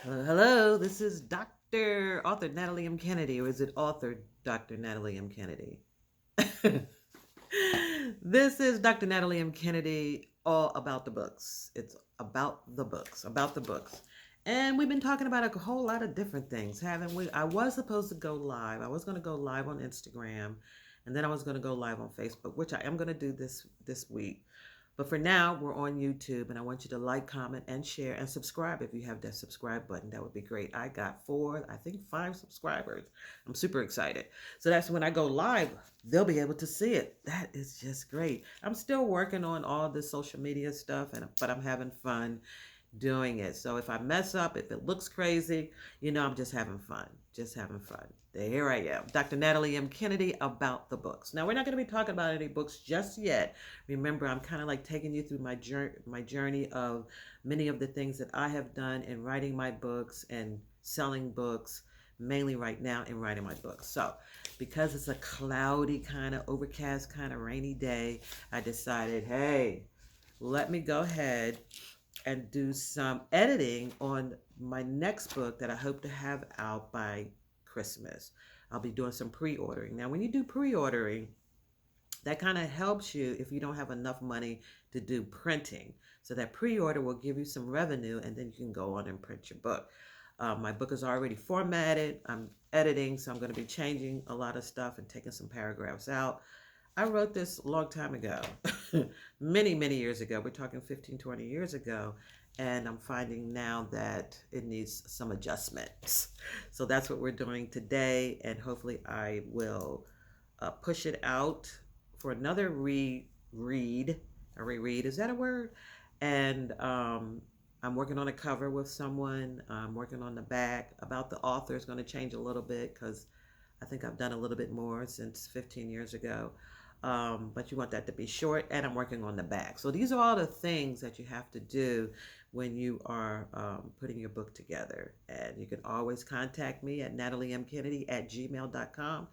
Hello, this is Dr. Author Natalie M. Kennedy, or is it author Dr. Natalie M. Kennedy? This is Dr. Natalie M. Kennedy, all about the books. It's about the books, about the books. And we've been talking about a whole lot of different things, haven't we? I was supposed to go live. I was going to go live on Instagram, and then I was going to go live on Facebook, which I am going to do this week. But for now, we're on YouTube, and I want you to like, comment, and share, and subscribe if you have that subscribe button. That would be great. I got four, I think five subscribers. I'm super excited. So that's when I go live, they'll be able to see it. That is just great. I'm still working on all the social media stuff, but I'm having fun doing it. So if I mess up, if it looks crazy, I'm just having fun. Just having fun. Here I am, Dr. Natalie M. Kennedy, about the books. Now, we're not going to be talking about any books just yet. Remember, I'm kind of like taking you through my journey of many of the things that I have done in writing my books and selling books, mainly right now in writing my books. So, because it's a cloudy, kind of overcast, kind of rainy day, I decided, hey, let me go ahead and do some editing on my next book that I hope to have out by Christmas. I'll be doing some pre-ordering. Now, when you do pre-ordering, that kind of helps you if you don't have enough money to do printing. So that pre-order will give you some revenue, and then you can go on and print your book. My book is already formatted. I'm editing, so I'm going to be changing a lot of stuff and taking some paragraphs out. I wrote this a long time ago, many, many years ago. We're talking 15, 20 years ago. And I'm finding now that it needs some adjustments. So that's what we're doing today. And hopefully I will push it out for another reread. A reread, is that a word? And I'm working on a cover with someone. I'm working on the back. About the author is going to change a little bit because I think I've done a little bit more since 15 years ago. But you want that to be short, and I'm working on the back. So these are all the things that you have to do when you are putting your book together. And you can always contact me at nataliemkennedy@gmail.com,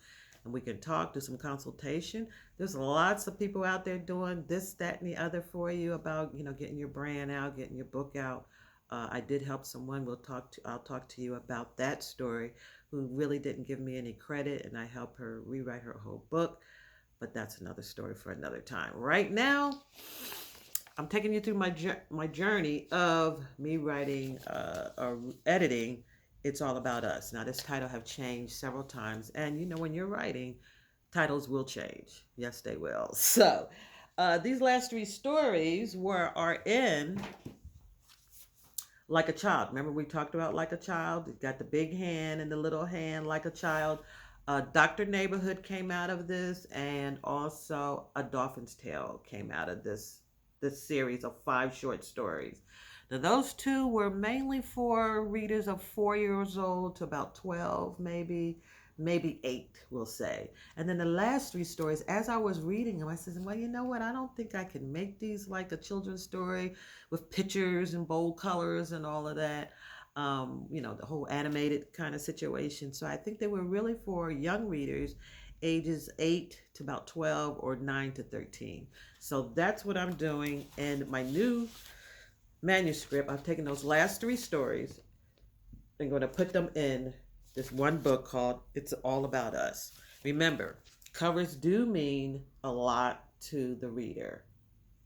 and we can talk, do some consultation. There's lots of people out there doing this, that, and the other for you about, getting your brand out, getting your book out. I did help someone. I'll talk to you about that story, who really didn't give me any credit, and I helped her rewrite her whole book. But that's another story for another time. Right now, I'm taking you through my journey of me writing or editing. It's all about us. Now, this title have changed several times, and when you're writing, titles will change. Yes, they will. So, these last three stories are in Like a Child. Remember we talked about Like a Child? It got the big hand and the little hand, Like a Child. Dr. Neighborhood came out of this, and also A Dolphin's Tale came out of this series of five short stories. Now, those two were mainly for readers of 4 years old to about 12, maybe eight, we'll say. And then the last three stories, as I was reading them, I said, well, you know what? I don't think I can make these like a children's story with pictures and bold colors and all of that. The whole animated kind of situation. So I think they were really for young readers, ages 8 to about 12 or 9 to 13. So that's what I'm doing. And my new manuscript, I've taken those last three stories and going to put them in this one book called It's All About Us. Remember, covers do mean a lot to the reader.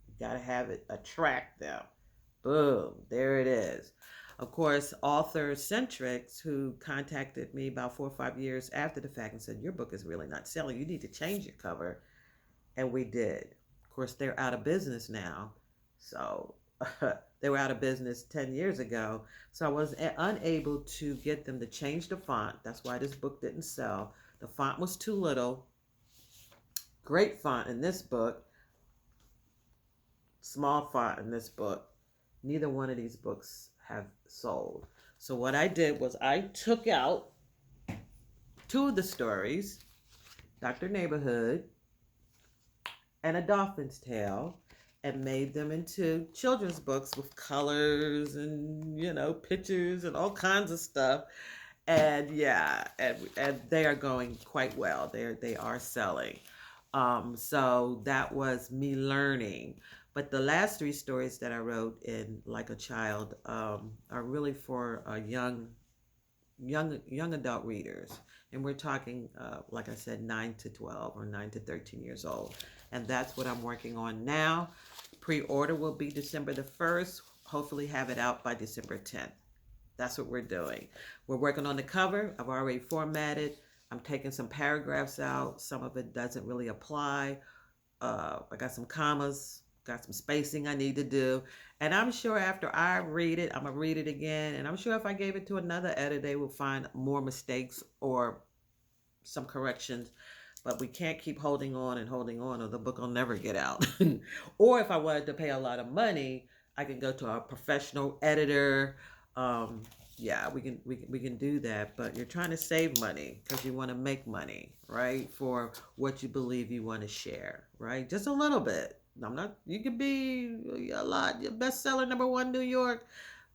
You got to have it attract them. Boom, there it is. Of course, author Centrix, who contacted me about 4 or 5 years after the fact and said, your book is really not selling. You need to change your cover. And we did. Of course, they're out of business now. So they were out of business 10 years ago. So I was unable to get them to change the font. That's why this book didn't sell. The font was too little. Great font in this book. Small font in this book. Neither one of these books have sold. So what I did was I took out two of the stories, Dr. Neighborhood and A Dolphin's Tale, and made them into children's books with colors and, pictures and all kinds of stuff. And yeah, and they are going quite well. They are selling. So that was me learning. But the last three stories that I wrote in Like a Child are really for young adult readers, and we're talking, like I said, 9 to 12 or 9 to 13 years old, and that's what I'm working on now. Pre-order will be December the 1st. Hopefully, have it out by December 10th. That's what we're doing. We're working on the cover. I've already formatted. I'm taking some paragraphs out. Some of it doesn't really apply. I got some commas, got some spacing I need to do. And I'm sure after I read it, I'm going to read it again. And I'm sure if I gave it to another editor, they will find more mistakes or some corrections. But we can't keep holding on, or the book will never get out. Or if I wanted to pay a lot of money, I can go to a professional editor. Um, yeah, we can do that. But you're trying to save money because you want to make money, right? For what you believe you want to share, right? Just a little bit. I'm not. You could be a lot. Bestseller #1 New York,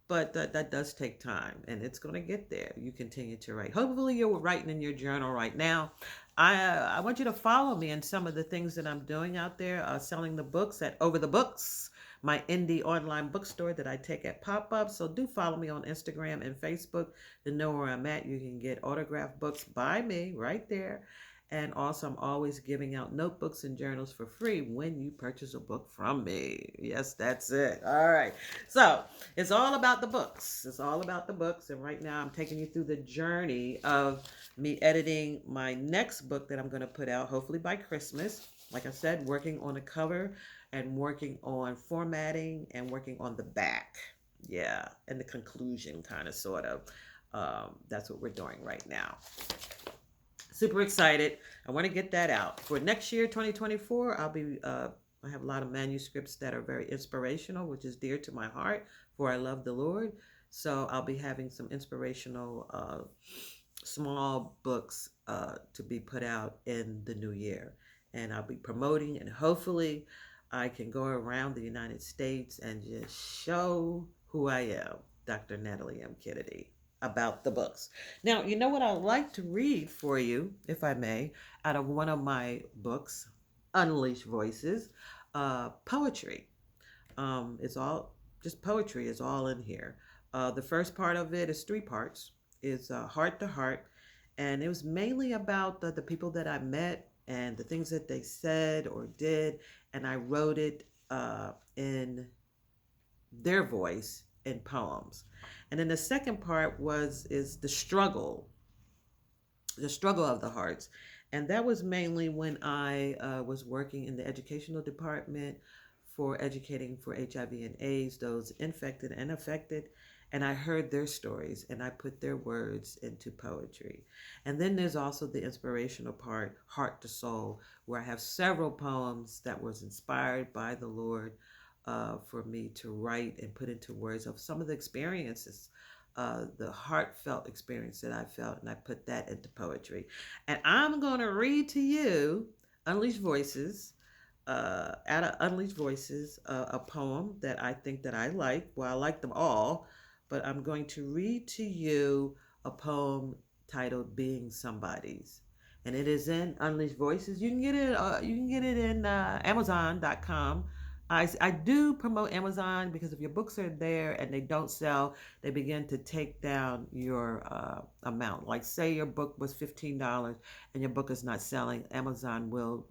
but that does take time, and it's going to get there. You continue to write. Hopefully you're writing in your journal right now. I want you to follow me in some of the things that I'm doing out there, selling the books at Over the Books, my indie online bookstore that I take at pop-up. So do follow me on Instagram and Facebook to know where I'm at. You can get autographed books by me right there. And also, I'm always giving out notebooks and journals for free when you purchase a book from me. Yes, that's it. All right. So it's all about the books. It's all about the books. And right now, I'm taking you through the journey of me editing my next book that I'm going to put out, hopefully by Christmas. Like I said, working on a cover and working on formatting and working on the back. Yeah. And the conclusion, kind of, sort of. That's what we're doing right now. Super excited. I want to get that out. For next year, 2024, I have a lot of manuscripts that are very inspirational, which is dear to my heart, for I love the Lord. So I'll be having some inspirational small books to be put out in the new year. And I'll be promoting, and hopefully I can go around the United States and just show who I am, Dr. Natalie M. Kennedy, about the books. Now, you know what I'd like to read for you, if I may, out of one of my books, Unleash Voices, poetry. It's all just poetry is all in here. The first part of it is three parts. It's heart to heart, and it was mainly about the people that I met and the things that they said or did, and I wrote it in their voice in poems. And then the second part is the struggle of the hearts, and that was mainly when I was working in the educational department for educating for HIV and AIDS, those infected and affected. And I heard their stories and I put their words into poetry. And then there's also the inspirational part, heart to soul, where I have several poems that was inspired by the Lord for me to write and put into words of some of the experiences, the heartfelt experience that I felt, and I put that into poetry. And I'm going to read to you Unleash Voices, out of Unleash Voices, a poem that I think that I like. Well, I like them all, but I'm going to read to you a poem titled "Being Somebody's," and it is in Unleash Voices. You can get it. You can get it in Amazon.com. I do promote Amazon because if your books are there and they don't sell, they begin to take down your amount. Like say your book was $15 and your book is not selling, Amazon will,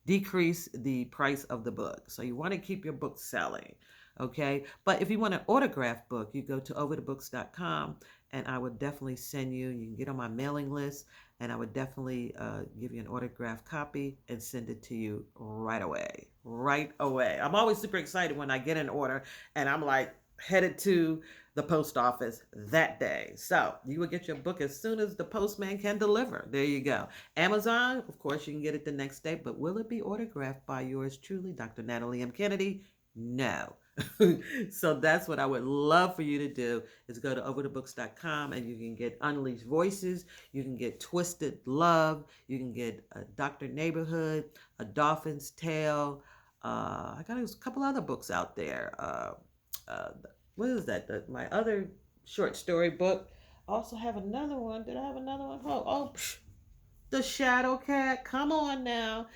decrease the price of the book. So you want to keep your book selling. Okay. But if you want an autographed book, you go to overthebooks.com and I would definitely send you. You can get on my mailing list and I would definitely give you an autographed copy and send it to you right away. Right away. I'm always super excited when I get an order and I'm like headed to the post office that day. So you will get your book as soon as the postman can deliver. There you go. Amazon, of course, you can get it the next day, but will it be autographed by yours truly, Dr. Natalie M. Kennedy? No. So that's what I would love for you to do is go to overthebooks.com and you can get Unleashed Voices, you can get Twisted Love, you can get a Dr. Neighborhood, A Dolphin's Tale. I got a couple other books out there. What is that? My other short story book. I also have another one. Did I have another one? The Shadow Cat. Come on now.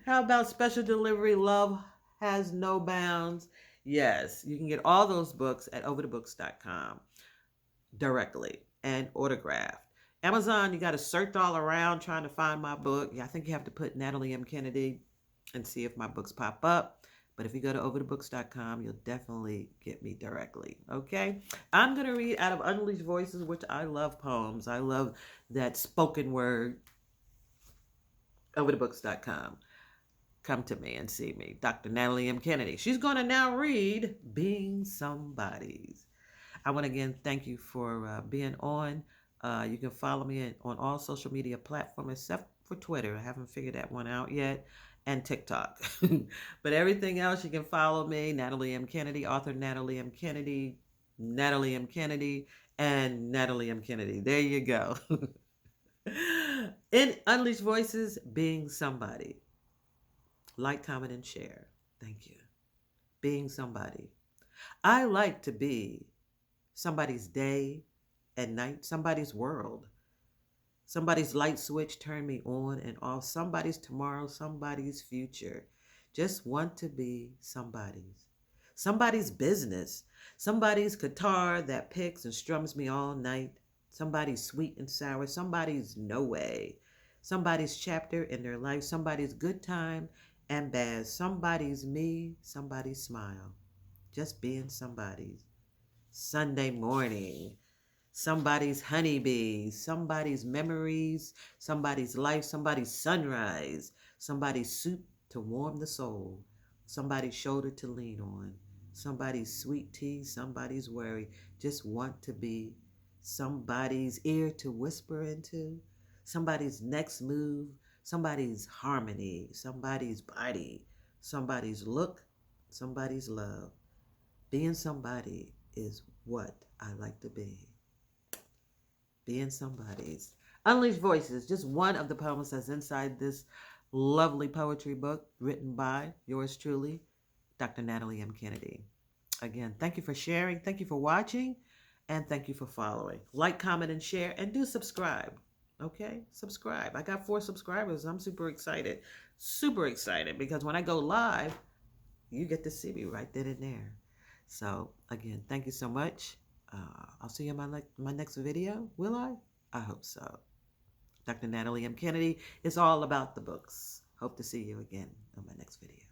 How about special delivery? Love has no bounds. Yes, you can get all those books at overthebooks.com directly and autographed. Amazon, you got to search all around trying to find my book. Yeah, I think you have to put Natalie M. Kennedy and see if my books pop up. But if you go to overthebooks.com, you'll definitely get me directly. Okay? I'm going to read out of Unleashed Voices, which I love poems. I love that spoken word. Overthebooks.com. Come to me and see me. Dr. Natalie M. Kennedy. She's going to now read Being Somebody's. I want to again thank you for being on. You can follow me on all social media platforms except for Twitter. I haven't figured that one out yet. And TikTok. But everything else, you can follow me, Natalie M. Kennedy, author Natalie M. Kennedy, Natalie M. Kennedy, and Natalie M. Kennedy. There you go. In Unleashed Voices, Being Somebody. Like, comment, and share. Thank you. Being somebody. I like to be somebody's day and night, somebody's world, somebody's light switch turn me on and off, somebody's tomorrow, somebody's future. Just want to be somebody's business, somebody's guitar that picks and strums me all night, somebody's sweet and sour, somebody's no way, somebody's chapter in their life, somebody's good time and bad, somebody's me, somebody's smile. Just being somebody's Sunday morning, somebody's honeybees, somebody's memories, somebody's life, somebody's sunrise, somebody's soup to warm the soul, somebody's shoulder to lean on, somebody's sweet tea, somebody's worry. Just want to be somebody's ear to whisper into, somebody's next move, somebody's harmony, somebody's body, somebody's look, somebody's love. Being somebody is what I like to be. Being somebody's. Unleashed Voices, just one of the poems that's inside this lovely poetry book written by yours truly, Dr. Natalie M. Kennedy. Again, thank you for sharing, thank you for watching, and thank you for following. Like, comment, and share, and do subscribe. Okay? Subscribe. I got 4 subscribers. I'm super excited. Super excited because when I go live, you get to see me right then and there. So, again, thank you so much. I'll see you in my next video. Will I? I hope so. Dr. Natalie M. Kennedy is all about the books. Hope to see you again on my next video.